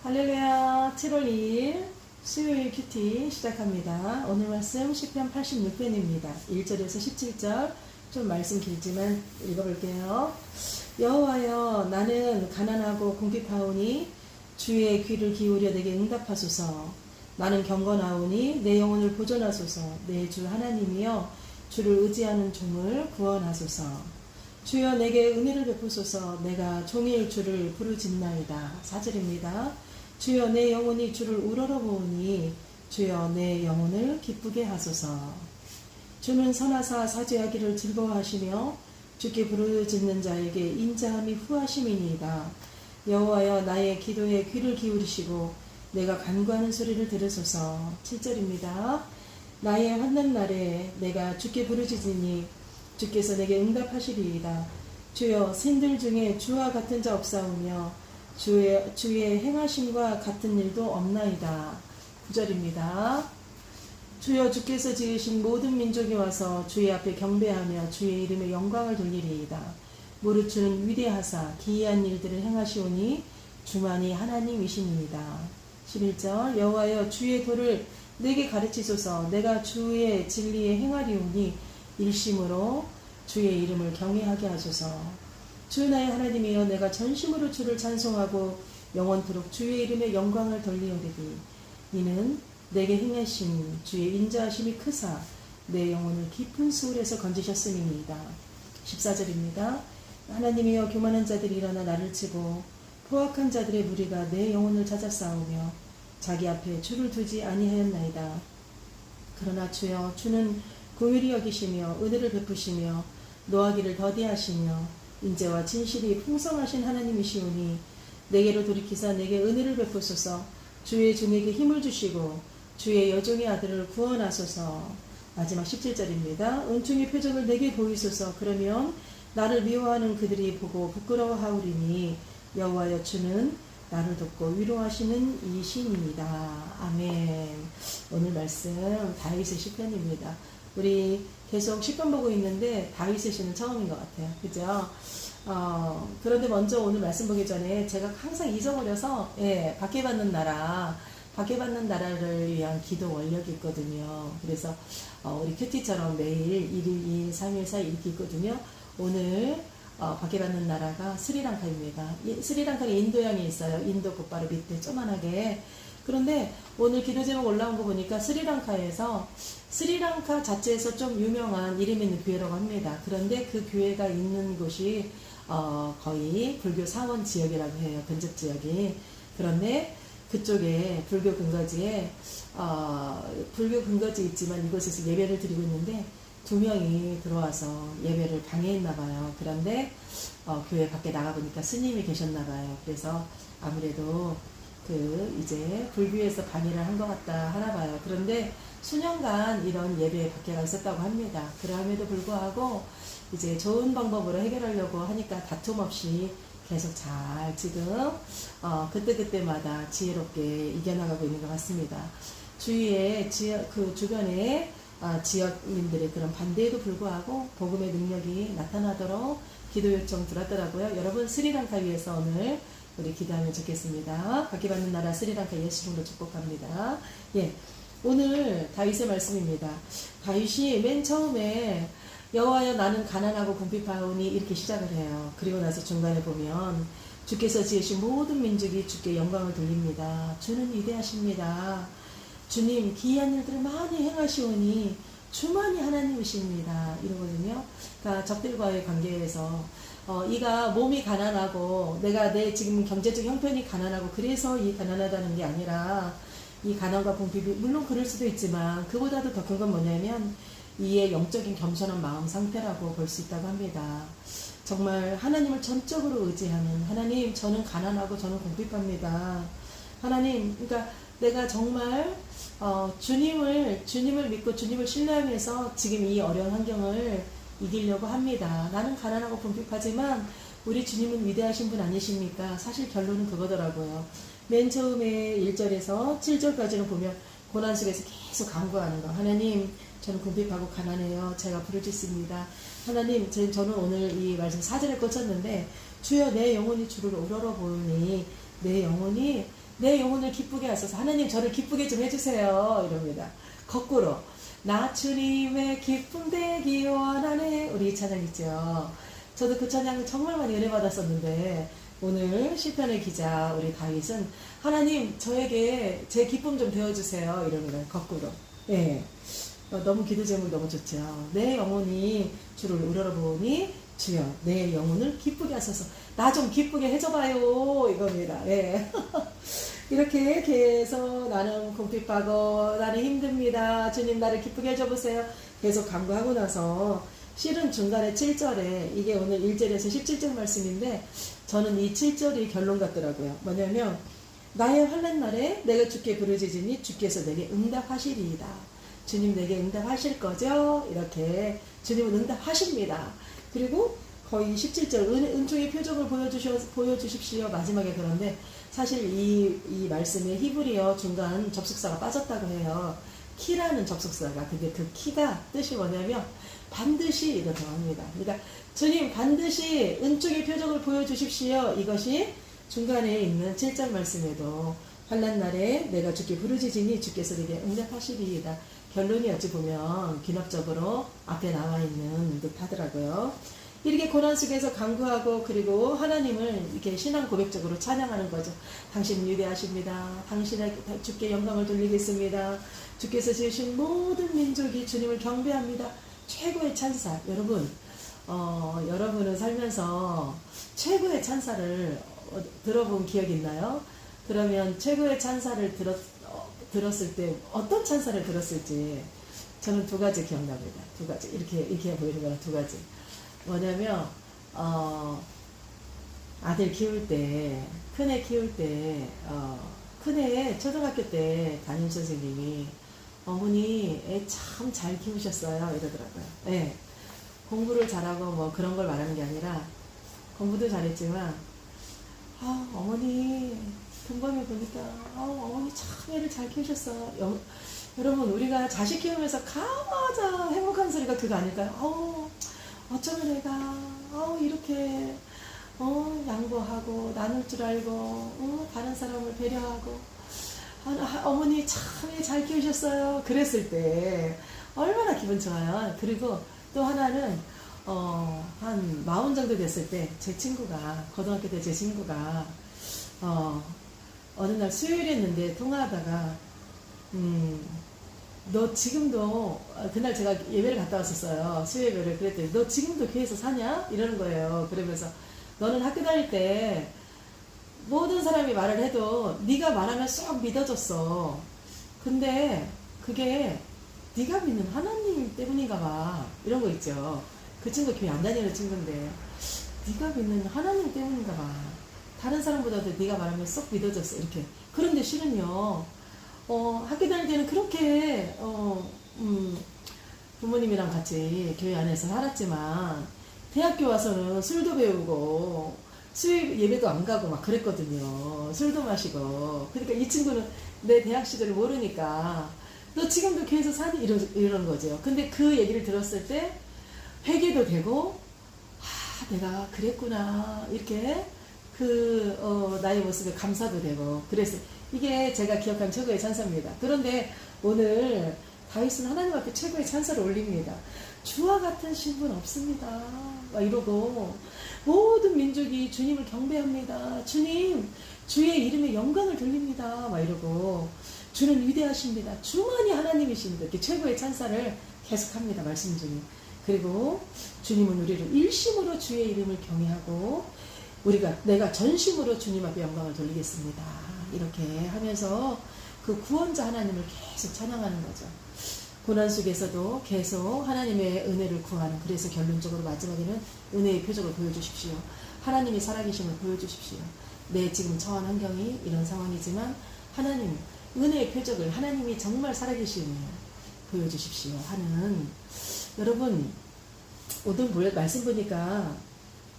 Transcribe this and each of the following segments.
할렐루야. 7월 2일 수요일 큐티 시작합니다. 오늘 말씀 시편 86편입니다. 1절에서 17절 좀 말씀 길지만 읽어볼게요. 여호와여, 나는 가난하고 궁핍하오니 주의 귀를 기울여 내게 응답하소서. 나는 경건하오니 내 영혼을 보존하소서. 내 주 하나님이여, 주를 의지하는 종을 구원하소서. 주여, 내게 은혜를 베푸소서. 내가 종일 주를 부르짖나이다. 4절입니다. 주여, 내 영혼이 주를 우러러보니 주여, 내 영혼을 기쁘게 하소서. 주는 선하사 사죄하기를 즐거워하시며 주께 부르짖는 자에게 인자함이 후하심이니이다. 여호와여, 나의 기도에 귀를 기울이시고 내가 간구하는 소리를 들으소서. 7절입니다. 나의 환난 날에 내가 주께 부르짖으니 주께서 내게 응답하시리이다. 주여, 신들 중에 주와 같은 자 없사오며 주의 행하심과 같은 일도 없나이다. 9절입니다. 주여, 주께서 지으신 모든 민족이 와서 주의 앞에 경배하며 주의 이름에 영광을 돌리리이다. 무릇 주는 위대하사 기이한 일들을 행하시오니 주만이 하나님이시니이다. 11절. 여호와여, 주의 도를 내게 가르치소서. 내가 주의 진리에 행하리오니 일심으로 주의 이름을 경외하게 하소서. 주 나의 하나님이여, 내가 전심으로 주를 찬송하고 영원토록 주의 이름에 영광을 돌리오리니 이는 내게 행하신 주의 인자하심이 크사 내 영혼을 깊은 수울에서 건지셨음이니이다. 14절입니다. 하나님이여, 교만한 자들이 일어나 나를 치고 포악한 자들의 무리가 내 영혼을 찾아 싸우며 자기 앞에 주를 두지 아니하였나이다. 그러나 주여, 주는 긍휼히 여기시며 은혜를 베푸시며 노하기를 더디하시며 인재와 진실이 풍성하신 하나님이시오니 내게로 돌이키사 내게 은혜를 베푸소서. 주의 종에게 힘을 주시고 주의 여종의 아들을 구원하소서. 마지막 17절입니다. 은총의 표적을 내게 보이소서. 그러면 나를 미워하는 그들이 보고 부끄러워하오리니 여호와여, 주는 나를 돕고 위로하시는 이신입니다. 아멘. 오늘 말씀 다윗의 시편입니다. 우리 계속 시편 보고 있는데 다윗의 시는 처음인 것 같아요. 그죠? 그런데 먼저 오늘 말씀 보기 전에 제가 항상 잊어버려서, 밖에 받는 나라를 위한 기도 원력이 있거든요. 그래서, 우리 큐티처럼 매일 1일, 2일, 3일, 4일 이렇게 있거든요. 오늘, 밖에 받는 나라가 스리랑카입니다. 스리랑카는 인도양에 있어요. 인도 곧바로 밑에 조만하게. 그런데 오늘 기도 제목 올라온 거 보니까 스리랑카 자체에서 좀 유명한 이름 있는 교회라고 합니다. 그런데 그 교회가 있는 곳이 거의 불교 사원 지역이라고 해요. 근접 지역이. 그런데 그쪽에 불교 근거지에 불교 근거지 있지만 이곳에서 예배를 드리고 있는데 2명이 들어와서 예배를 방해했나 봐요. 그런데 교회 밖에 나가보니까 스님이 계셨나 봐요. 그래서 아무래도 이제 불교에서 방해를 한 것 같다 하나 봐요. 그런데 수년간 이런 예배 박해가 있었다고 합니다. 그럼에도 불구하고 이제 좋은 방법으로 해결하려고 하니까 다툼 없이 계속 잘 지금 그때마다 지혜롭게 이겨나가고 있는 것 같습니다. 주위에 주변에 지역민들의 그런 반대에도 불구하고 복음의 능력이 나타나도록 기도 요청 들었더라고요. 여러분, 스리랑카 위해서 오늘 우리 기도하면 좋겠습니다. 밖에 받는 나라 스리랑카 예수 이름으로 축복합니다. 오늘 다윗의 말씀입니다. 다윗이 맨 처음에 여호와여, 나는 가난하고 궁핍하오니 이렇게 시작을 해요. 그리고 나서 중간에 보면 주께서 지으신 모든 민족이 주께 영광을 돌립니다. 주는 위대하십니다. 주님, 기이한 일들을 많이 행하시오니 주만이 하나님이십니다. 이러거든요. 그러니까 적들과의 관계에서 이가 몸이 가난하고 내 지금 경제적 형편이 가난하고 그래서 이 가난하다는 게 아니라 이 가난과 궁핍이 물론 그럴 수도 있지만 그보다도 더 큰 건 뭐냐면 이의 영적인 겸손한 마음 상태라고 볼 수 있다고 합니다. 정말 하나님을 전적으로 의지하는, 하나님, 저는 가난하고 저는 궁핍합니다. 하나님, 그러니까 내가 정말 주님을 믿고 주님을 신뢰하면서 지금 이 어려운 환경을 이기려고 합니다. 나는 가난하고 궁핍하지만 우리 주님은 위대하신 분 아니십니까? 사실 결론은 그거더라고요. 맨 처음에 1절에서 7절까지는 보면 고난 속에서 계속 간구하는 거. 하나님, 저는 궁핍하고 가난해요. 제가 부르짖습니다. 하나님, 저는 오늘 이 말씀 4절에 꽂혔는데 주여, 내 영혼이 주를 우러러보니 내 영혼이 내 영혼을 기쁘게 하소서. 하나님 저를 기쁘게 좀 해주세요. 이럽니다. 거꾸로 나 주님의 기쁨 되기 원하네. 우리 이 찬양 있죠. 저도 그 찬양을 정말 많이 은혜 받았었는데 오늘 시편의 기자 우리 다윗은 하나님 저에게 제 기쁨 좀 되어주세요. 이럽니다. 거꾸로. 예. 너무 기도 제목 너무 좋죠. 내 영혼이 주를 우러러보니 주여 내 영혼을 기쁘게 하소서. 나 좀 기쁘게 해줘봐요. 이겁니다. 예. 이렇게 계속 나는 궁핍하고 나는 힘듭니다. 주님 나를 기쁘게 해줘보세요. 계속 간구하고 나서 실은 중간에 7절에 이게 오늘 1절에서 17절 말씀인데 저는 이 7절이 결론 같더라고요. 뭐냐면 나의 환난 날에 내가 주께 부르짖으니 주께서 내게 응답하시리이다. 주님 내게 응답하실 거죠? 이렇게 주님은 응답하십니다. 그리고 거의 17절 은총의 표적을 보여주십시오. 마지막에 그런데 사실 이 말씀에 히브리어 중간 접속사가 빠졌다고 해요. 키라는 접속사가. 근데 그 키가 뜻이 뭐냐면 반드시 이렇다고 합니다. 그러니까 주님 반드시 은총의 표적을 보여주십시오. 이것이 중간에 있는 7절 말씀에도 환난 날에 내가 주께 부르짖으니 주께서 내게 응답하시리이다. 결론이 어찌 보면 귀납적으로 앞에 나와 있는 듯 하더라고요. 이렇게 고난 속에서 간구하고 그리고 하나님을 이렇게 신앙 고백적으로 찬양하는 거죠. 당신 위대하십니다. 당신의 주께 영광을 돌리겠습니다. 주께서 지으신 모든 민족이 주님을 경배합니다. 최고의 찬사. 여러분, 여러분은 살면서 최고의 찬사를 들어본 기억이 있나요? 그러면 최고의 찬사를 들었을 때 어떤 찬사를 들었을지 저는 두 가지 기억납니다. 두 가지. 이렇게 보이는 거는 두 가지. 뭐냐면 아들 키울 때, 큰애 키울 때, 큰애 초등학교 때 담임 선생님이 어머니 애 참 잘 키우셨어요 이러더라고요. 네. 공부를 잘하고 뭐 그런 걸 말하는 게 아니라 공부도 잘했지만 어머니 금방에 보니까 어머니 참 애를 잘 키우셨어요. 여러분 우리가 자식 키우면서 가장 행복한 소리가 그거 아닐까요? 어쩌면 애가 이렇게 양보하고 나눌 줄 알고 다른 사람을 배려하고 어머니 참 애 잘 키우셨어요. 그랬을 때 얼마나 기분 좋아요. 그리고 또 하나는 한 40 정도 됐을 때 제 친구가 고등학교 때 제 친구가 어느 날 수요일이었는데 통화하다가 너 지금도 그날 제가 예배를 갔다 왔었어요. 수요예배를. 그랬더니 너 지금도 교회에서 사냐? 이러는 거예요. 그러면서 너는 학교 다닐 때 모든 사람이 말을 해도 네가 말하면 쏙 믿어졌어. 근데 그게 네가 믿는 하나님 때문인가 봐. 이런 거 있죠. 그 친구 교회 안 다니는 친구인데 네가 믿는 하나님 때문인가 봐. 다른 사람보다도 네가 말하면 쏙 믿어졌어. 이렇게. 그런데 실은요. 학교 다닐 때는 그렇게 부모님이랑 같이 교회 안에서 살았지만 대학교 와서는 술도 배우고 수요일 예배도 안 가고 막 그랬거든요. 술도 마시고. 그러니까 이 친구는 내 대학 시절을 모르니까 너 지금도 교회에서 사니? 이러는 거죠. 근데 그 얘기를 들었을 때 회개도 되고 내가 그랬구나 이렇게 나의 모습에 감사도 되고 그랬어요. 이게 제가 기억한 최고의 찬사입니다. 그런데 오늘 다윗은 하나님 앞에 최고의 찬사를 올립니다. 주와 같은 신분 없습니다. 막 이러고 모든 민족이 주님을 경배합니다. 주님, 주의 이름에 영광을 돌립니다. 막 이러고 주는 위대하십니다. 주만이 하나님이십니다. 이렇게 최고의 찬사를 계속합니다. 말씀 중에. 그리고 주님은 우리를 일심으로 주의 이름을 경외하고 내가 전심으로 주님 앞에 영광을 돌리겠습니다. 이렇게 하면서 그 구원자 하나님을 계속 찬양하는 거죠. 고난 속에서도 계속 하나님의 은혜를 구하는. 그래서 결론적으로 마지막에는 은혜의 표적을 보여주십시오. 하나님이 살아계심을 보여주십시오. 내 지금 처한 환경이 이런 상황이지만 하나님 은혜의 표적을 하나님이 정말 살아계심을 보여주십시오 하는. 여러분 오늘 말씀 보니까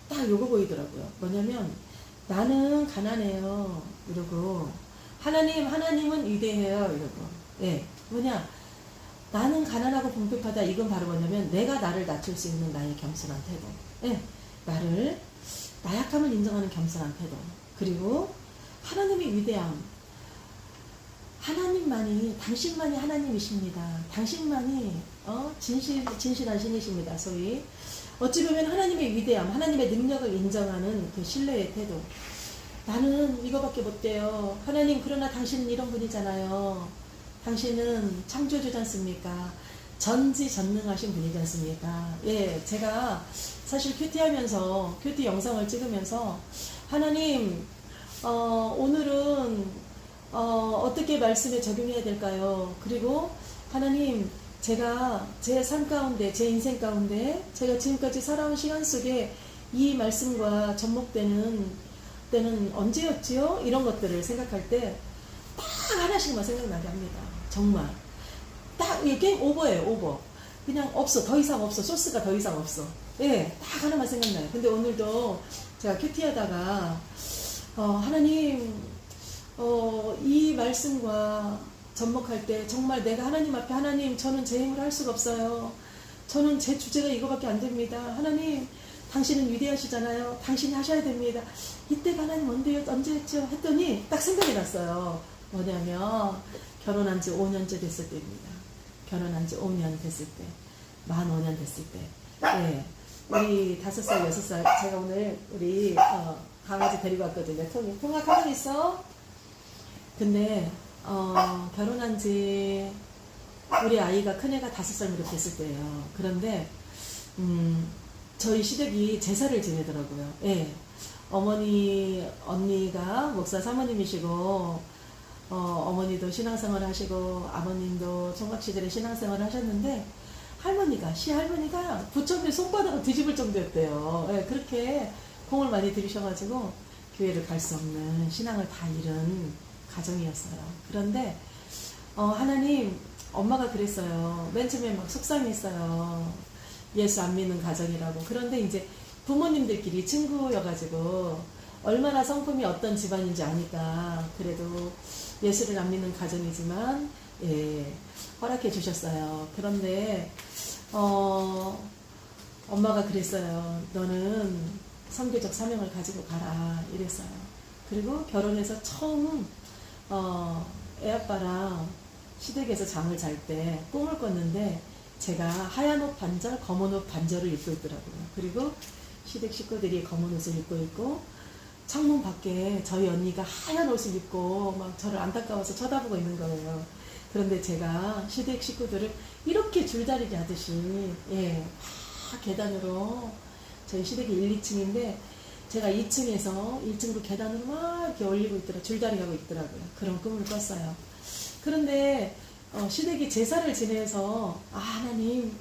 딱 요거 보이더라고요. 뭐냐면 나는 가난해요 이러고 하나님은 위대해요 이러고. 뭐냐 나는 가난하고 궁핍하다. 이건 바로 뭐냐면 내가 나를 낮출 수 있는 나의 겸손한 태도. 나약함을 인정하는 겸손한 태도. 그리고 하나님의 위대함. 하나님만이, 당신만이 하나님이십니다. 당신만이 진실한 신이십니다. 소위 어찌 보면 하나님의 위대함, 하나님의 능력을 인정하는 그 신뢰의 태도. 나는 이거밖에 못 돼요. 하나님, 그러나 당신은 이런 분이잖아요. 당신은 창조주지 않습니까? 전지전능하신 분이지 않습니까? 예, 제가 사실 큐티 영상을 찍으면서 하나님, 오늘은 어떻게 말씀에 적용해야 될까요? 그리고 하나님, 제가 제 삶 가운데, 제 인생 가운데 제가 지금까지 살아온 시간 속에 이 말씀과 접목되는 때는 언제였지요? 이런 것들을 생각할 때 딱 하나씩만 생각나게 합니다. 정말 딱 이게 게임 오버예요. 오버. 그냥 없어. 더 이상 없어. 소스가 더 이상 없어. 예, 딱 하나만 생각나요. 근데 오늘도 제가 큐티하다가 하나님, 이 말씀과 접목할 때 정말 내가 하나님 앞에, 하나님, 저는 제 힘으로 할 수가 없어요. 저는 제 주제가 이거밖에 안 됩니다. 하나님, 당신은 위대하시잖아요. 당신이 하셔야 됩니다. 이때가 하나님 언제였죠? 했더니 딱 생각이 났어요. 뭐냐면 결혼한 지 5년째 됐을 때입니다. 결혼한 지 5년 됐을 때, 만 5년 됐을 때. 예, 우리 5살, 6살, 제가 오늘 우리 강아지 데리고 왔거든요. 통아 가만히 있어. 근데 결혼한 지 우리 아이가, 큰애가 5살 무렵 됐을 때예요. 그런데 저희 시댁이 제사를 지내더라고요. 예. 어머니, 언니가 목사 사모님이시고 어머니도 신앙생활 하시고 아버님도 총각시절에 신앙생활 하셨는데 시할머니가 부처님 손바닥을 뒤집을 정도였대요. 예, 그렇게 공을 많이 들이셔가지고 교회를 갈 수 없는 신앙을 다 잃은 가정이었어요. 그런데 하나님, 엄마가 그랬어요. 맨 처음에 막 속상했어요. 예수 안 믿는 가정이라고. 그런데 이제 부모님들끼리 친구여가지고 얼마나 성품이 어떤 집안인지 아니까 그래도 예수를 안 믿는 가정이지만 예, 허락해 주셨어요. 그런데 엄마가 그랬어요. 너는 선교적 사명을 가지고 가라 이랬어요. 그리고 결혼해서 처음 애아빠랑 시댁에서 잠을 잘 때 꿈을 꿨는데 제가 하얀 옷 반절, 검은 옷 반절을 입고 있더라고요. 그리고 시댁 식구들이 검은 옷을 입고 있고 창문 밖에 저희 언니가 하얀 옷을 입고 막 저를 안타까워서 쳐다보고 있는 거예요. 그런데 제가 시댁 식구들을 이렇게 줄다리기 하듯이 예, 막 계단으로, 저희 시댁이 1, 2층인데 제가 2층에서 1층으로 계단으로 막 이렇게 올리고 줄다리기 하고 있더라고요. 그런 꿈을 꿨어요. 그런데 시댁이 제사를 지내서 하나님,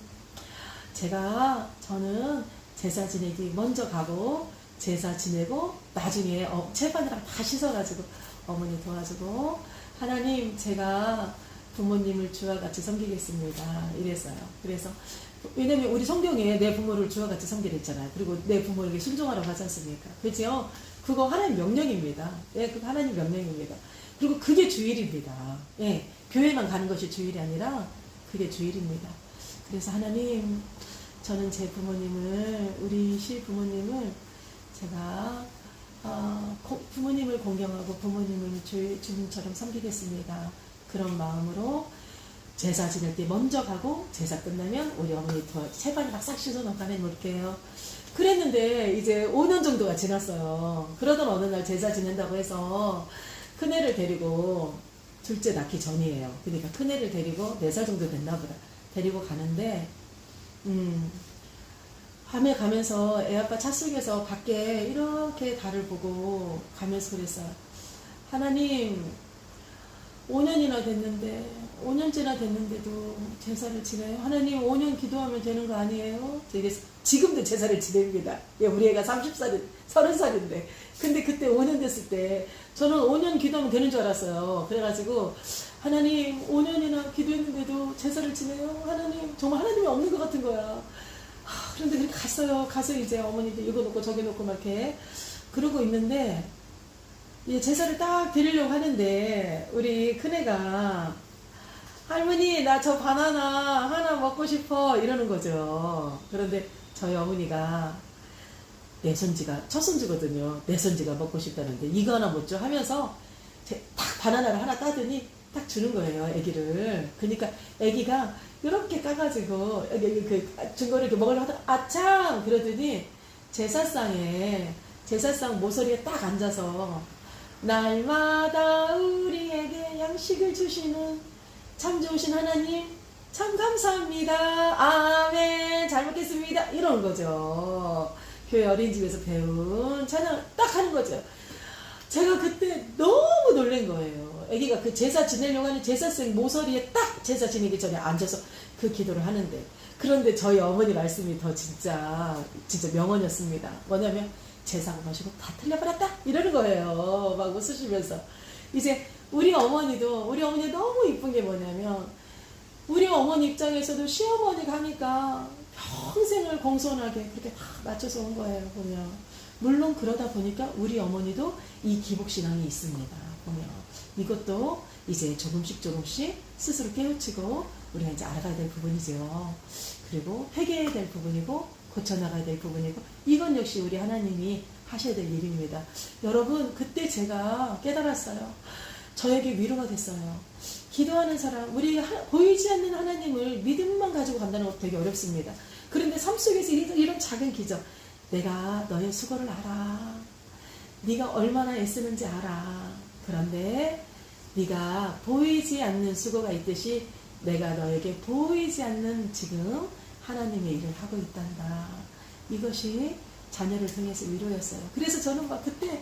저는 제사 지내기 먼저 가고 제사 지내고 나중에 채반이랑 다 씻어가지고 어머니 도와주고 하나님, 제가 부모님을 주와 같이 섬기겠습니다 이랬어요. 그래서 왜냐면 우리 성경에 내 부모를 주와 같이 섬기라 했잖아요. 그리고 내 부모에게 순종하라고 하지 않습니까? 그죠? 그거 하나님 명령입니다. 예, 그거 하나님 명령입니다. 그리고 그게 주일입니다. 예, 교회만 가는 것이 주일이 아니라 그게 주일입니다. 그래서 하나님, 저는 제 부모님을, 우리 시부모님을 제가 부모님을 공경하고 부모님을 주님처럼 섬기겠습니다. 그런 마음으로 제사 지낼 때 먼저 가고 제사 끝나면 우리 어머니 채반이 막 싹 씻어놓고 하나님 올게요. 그랬는데 이제 5년 정도가 지났어요. 그러던 어느 날 제사 지낸다고 해서 큰애를 데리고, 둘째 낳기 전이에요. 그러니까 큰애를 데리고 4살 정도 됐나 보다. 데리고 가는데 밤에 가면서 애아빠 차 속에서 밖에 이렇게 달을 보고 가면서 그랬어요. 하나님, 5년이나 됐는데 5년째나 됐는데도 제사를 지내요? 하나님, 5년 기도하면 되는 거 아니에요? 지금도 제사를 지냅니다. 예, 우리 애가 30살인데 근데 그때 5년 됐을 때 저는 5년 기도하면 되는 줄 알았어요. 그래가지고 하나님, 5년이나 기도했는데도 제사를 지내요? 하나님, 정말 하나님이 없는 것 같은 거야. 그런데 그렇게 갔어요. 가서 이제 어머니도 이거 놓고 저기 놓고 막 이렇게 그러고 있는데 이제 제사를 딱 드리려고 하는데 우리 큰애가 할머니, 나 저 바나나 하나 먹고 싶어 이러는 거죠. 그런데 저희 어머니가 내 손지가 첫 손주거든요. 내 손지가 먹고 싶다는데 이거 하나 못 줘 하면서 딱 바나나를 하나 따더니 딱 주는 거예요, 아기를. 그러니까 아기가 이렇게 까가지고 준 거를 이렇게 먹으려고 하다가 아참 그러더니 제사상 모서리에 딱 앉아서 날마다 우리에게 양식을 주시는 참 좋으신 하나님 참 감사합니다. 아멘. 잘 먹겠습니다. 이런 거죠. 교회 어린이집에서 배운 찬양 딱 하는 거죠. 제가 그때 너무 놀란 거예요. 아기가 그 제사 지내려고 하는 제사상 모서리에 딱 제사 지내기 전에 앉아서 그 기도를 하는데, 그런데 저희 어머니 말씀이 더 진짜 명언이었습니다. 뭐냐면 제사고 마시고 다 틀려버렸다 이러는 거예요. 막 웃으시면서. 이제 우리 어머니 너무 이쁜 게 뭐냐면, 우리 어머니 입장에서도 시어머니 가니까 평생을 공손하게 그렇게 다 맞춰서 온 거예요, 보면. 물론 그러다 보니까 우리 어머니도 이 기복신앙이 있습니다, 보면. 이것도 이제 조금씩 스스로 깨우치고 우리가 이제 알아가야 될 부분이죠. 그리고 회개해야 될 부분이고 고쳐나가야 될 부분이고, 이건 역시 우리 하나님이 하셔야 될 일입니다. 여러분, 그때 제가 깨달았어요. 저에게 위로가 됐어요. 기도하는 사람, 우리 보이지 않는 하나님을 믿음만 가지고 간다는 것도 되게 어렵습니다. 그런데 삶 속에서 이런 작은 기적, 내가 너의 수고를 알아. 네가 얼마나 애쓰는지 알아. 그런데 네가 보이지 않는 수고가 있듯이 내가 너에게 보이지 않는 지금 하나님의 일을 하고 있단다. 이것이 자녀를 통해서 위로였어요. 그래서 저는 막 그때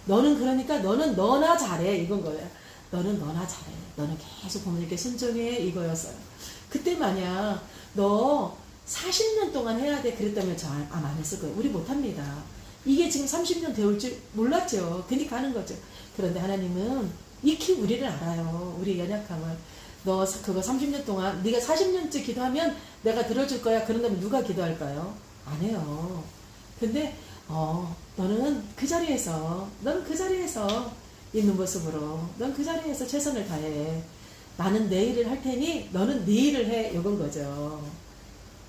너는 그러니까 너는 너나 잘해 이건 거예요. 너는 너나 잘해. 너는 계속 부모님께 순종해 이거였어요. 그때 마냥 너 40년 동안 해야 돼 그랬다면 저 안 했을 거예요. 우리 못합니다. 이게 지금 30년 되올 줄 몰랐죠. 그러니까 하는 거죠. 그런데 하나님은 익히 우리를 알아요. 우리 연약함을. 너 그거 30년 동안 네가 40년째 기도하면 내가 들어줄 거야. 그런다면 누가 기도할까요? 안 해요. 근데 너는 그 자리에서 있는 모습으로 넌 그 자리에서 최선을 다해. 나는 내 일을 할 테니 너는 네 일을 해. 이건 거죠.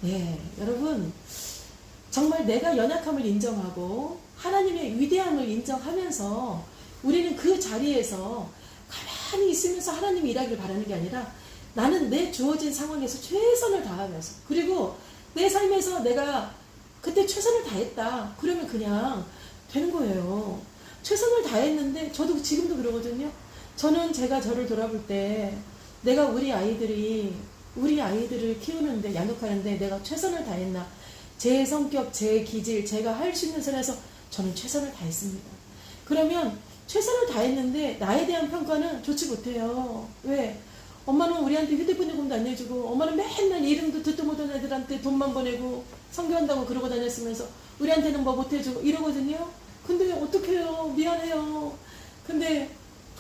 예, 여러분 정말 내가 연약함을 인정하고 하나님의 위대함을 인정하면서 우리는 그 자리에서 가만히 있으면서 하나님이 일하기를 바라는 게 아니라 나는 내 주어진 상황에서 최선을 다하면서, 그리고 내 삶에서 내가 그때 최선을 다했다 그러면 그냥 되는 거예요. 최선을 다했는데 저도 지금도 그러거든요. 저는 제가 저를 돌아볼 때 내가 우리 아이들을 키우는데 양육하는데 내가 최선을 다했나, 제 성격, 제 기질, 제가 할 수 있는 선에서 저는 최선을 다했습니다. 그러면 최선을 다했는데 나에 대한 평가는 좋지 못해요. 왜? 엄마는 우리한테 휴대폰 요금도 안 내주고, 엄마는 맨날 이름도 듣도 못한 애들한테 돈만 보내고 성교한다고 그러고 다녔으면서 우리한테는 뭐 못해주고 이러거든요. 근데 어떡해요. 미안해요. 근데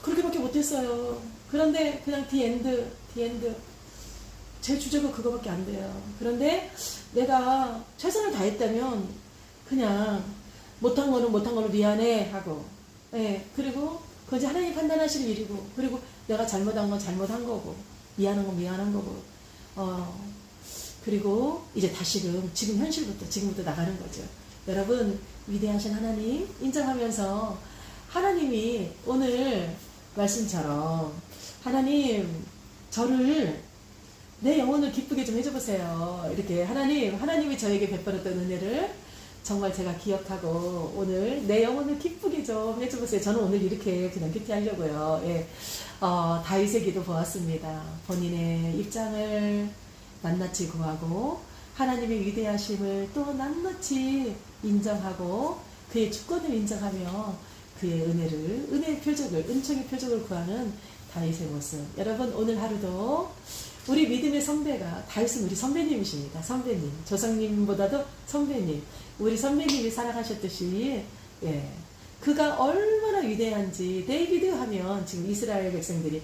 그렇게밖에 못했어요. 그런데 그냥 디엔드 제 주제가 그거밖에 안 돼요. 그런데 내가 최선을 다했다면 그냥 못한 거는 미안해 하고, 예, 그리고 그건 하나님 판단하실 일이고, 그리고 내가 잘못한 건 잘못한 거고, 미안한 건 미안한 거고, 그리고 이제 다시금 지금 현실부터 지금부터 나가는 거죠. 여러분, 위대하신 하나님 인정하면서 하나님이 오늘 말씀처럼 하나님 저를 내 영혼을 기쁘게 좀 해줘보세요. 이렇게 하나님이 저에게 베풀었던 은혜를 정말 제가 기억하고 오늘 내 영혼을 기쁘게 좀 해줘보세요. 저는 오늘 이렇게 그냥 큐티하려고요. 예. 다윗의 기도 보았습니다. 본인의 입장을 낱낱이 구하고 하나님의 위대하심을 또 낱낱이 인정하고 그의 주권을 인정하며 그의 은혜의 표적을, 은총의 표적을 구하는 다윗의 모습. 여러분, 오늘 하루도 우리 믿음의 선배가 다윗은 우리 선배님이십니다. 선배님, 조상님보다도 선배님. 우리 선배님이 살아가셨듯이, 예, 그가 얼마나 위대한지. 데이비드 하면 지금 이스라엘 백성들이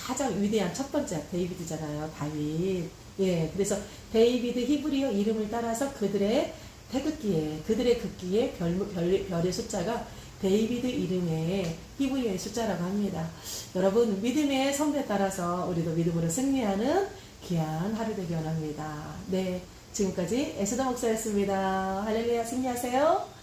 가장 위대한 첫 번째 데이비드잖아요. 다윗. 예, 그래서 데이비드 히브리어 이름을 따라서 그들의 태극기에, 그들의 극기에 별의 숫자가 데이비드 이름의 히브리어의 숫자라고 합니다. 여러분, 믿음의 선배에 따라서 우리도 믿음으로 승리하는 귀한 하루 되기 원합니다. 네, 지금까지 에스더 목사였습니다. 할렐루야, 승리하세요.